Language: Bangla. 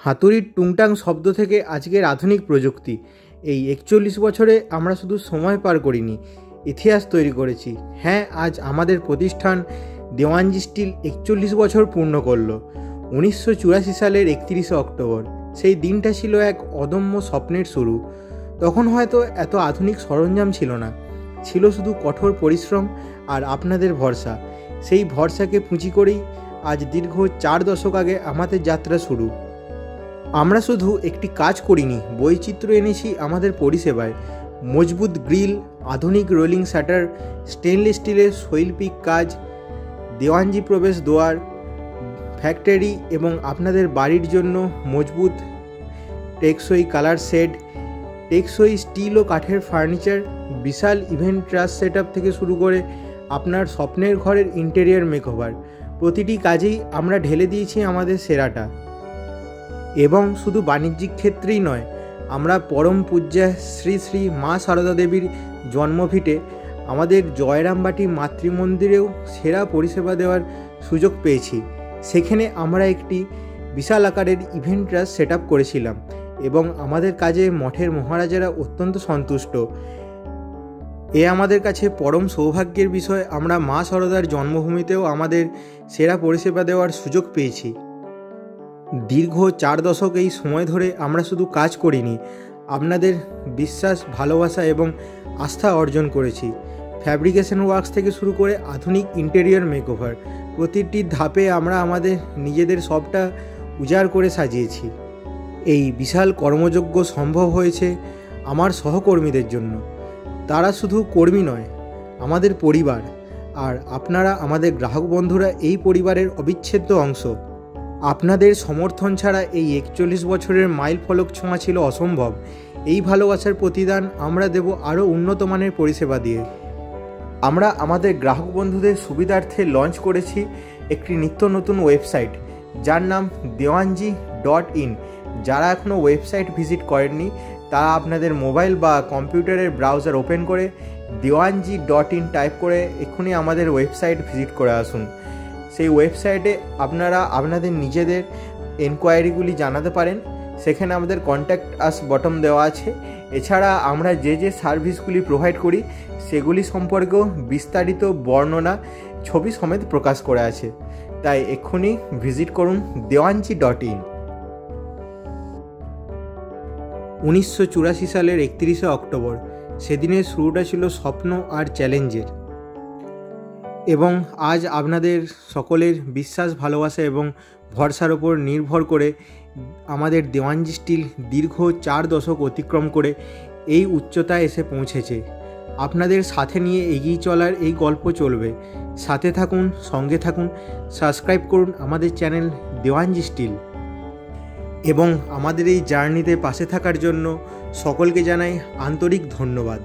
হাতুড়ির টুংটাং শব্দ থেকে আজকের আধুনিক প্রযুক্তি, এই 41 বছরে আমরা শুধু সময় পার করিনি, ইতিহাস তৈরি করেছি। হ্যাঁ, আজ আমাদের প্রতিষ্ঠান দেওয়ানজি স্টিল 41 বছর পূর্ণ করল। 1984 সালের 31শে অক্টোবর। সেই দিনটা ছিল এক অদম্য স্বপ্নের শুরু। তখন হয়তো এত আধুনিক সরঞ্জাম ছিল না, ছিল শুধু কঠোর পরিশ্রম আর আপনাদের ভরসা। সেই ভরসাকে পুঁজি করেই আজ দীর্ঘ 4 দশক আগে আমাদের যাত্রা শুরু। আমরা শুধু একটি কাজ করিনি, বৈচিত্র্য এনেছি আমাদের পরিষেবায়। মজবুত গ্রিল, আধুনিক রোলিং শাটার, স্টেনলেস স্টিলের শৈল্পিক কাজ, দেওয়ানজি প্রবেশ দ্বার, ফ্যাক্টরি এবং আপনাদের বাড়ির জন্য মজবুত টেকসই কালার শেড, টেকসই স্টিল ও কাঠের ফার্নিচার, বিশাল ইভেন্ট ট্রাস সেটআপ থেকে শুরু করে আপনার স্বপ্নের ঘরের ইন্টেরিয়ার মেকওভার, প্রতিটি কাজেই আমরা ঢেলে দিয়েছি আমাদের সেরাটা। এবং শুধু বাণিজ্যিক ক্ষেত্রেই নয়, আমরা পরম পূজ্যা শ্রী শ্রী মা সারদা দেবীর জন্মভিটে আমাদের জয়রামবাটি মাতৃমন্দিরেও সেরা পরিষেবা দেওয়ার সুযোগ পেয়েছি। সেখানে আমরা একটি বিশাল আকারের ইভেন্ট ট্রাস সেট আপ করেছিলাম এবং আমাদের কাজে মঠের মহারাজারা অত্যন্ত সন্তুষ্ট। আমাদের কাছে পরম সৌভাগ্যের বিষয়, আমরা মা সারদার জন্মভূমিতেও আমাদের সেরা পরিষেবা দেওয়ার সুযোগ পেয়েছি। দীর্ঘ 4 দশক এই সময় ধরে আমরা শুধু কাজ করিনি, আপনাদের বিশ্বাস, ভালোবাসা এবং আস্থা অর্জন করেছি। ফ্যাব্রিকেশন ওয়ার্কস থেকে শুরু করে আধুনিক ইন্টেরিয়র মেকওভার, প্রতিটি ধাপে আমরা আমাদের নিজেদের সবটা উজাড় করে সাজিয়েছি। এই বিশাল কর্মযজ্ঞ সম্ভব হয়েছে আমার সহকর্মীদের জন্য। তারা শুধু কর্মী নয়, আমাদের পরিবার, আর আপনারা আমাদের গ্রাহক বন্ধুরা এই পরিবারের অবিচ্ছেদ্য অংশ। আপনাদের সমর্থন ছাড়া এই 41 বছরের মাইল ফলক ছোঁয়া ছিল অসম্ভব। এই ভালোবাসার প্রতিদান আমরা দেব আরও উন্নত মানের পরিষেবা দিয়ে। আমরা আমাদের গ্রাহক বন্ধুদের সুবিধার্থে লঞ্চ করেছি একটি নিত্য নতুন ওয়েবসাইট, যার নাম dewanji.in। যারা এখনও ওয়েবসাইট ভিজিট করেননি, তারা আপনাদের মোবাইল বা কম্পিউটারের ব্রাউজার ওপেন করে dewanji.in টাইপ করে এক্ষুনি আমাদের ওয়েবসাইট ভিজিট করে আসুন। সেই ওয়েবসাইটে আপনারা আপনাদের নিজেদের এনকোয়ারিগুলি জানাতে পারেন। সেখানে আমাদের কন্ট্যাক্ট আস বটম দেওয়া আছে। এছাড়া আমরা যে যে সার্ভিসগুলি প্রোভাইড করি সেগুলি সম্পর্কেও বিস্তারিত বর্ণনা ছবি সমেত প্রকাশ করে আছে। তাই এক্ষুনি ভিজিট করুন dewanji.in। 1984 সালের 31শে অক্টোবর। সেদিনের শুরুটা ছিল স্বপ্ন আর চ্যালেঞ্জের, এবং আজ আপনাদের সকলের বিশ্বাস, ভালোবাসা এবং ভরসার ওপর নির্ভর করে আমাদের দেওয়ানজি স্টিল দীর্ঘ 4 দশক অতিক্রম করে এই উচ্চতায় এসে পৌঁছেছে। আপনাদের সাথে নিয়ে এগিয়ে চলার এই গল্প চলবে। সাথে থাকুন, সঙ্গে থাকুন, সাবস্ক্রাইব করুন আমাদের চ্যানেল দেওয়ানজি স্টিল। এবং আমাদের এই জার্নিতে পাশে থাকার জন্য সকলকে জানাই আন্তরিক ধন্যবাদ।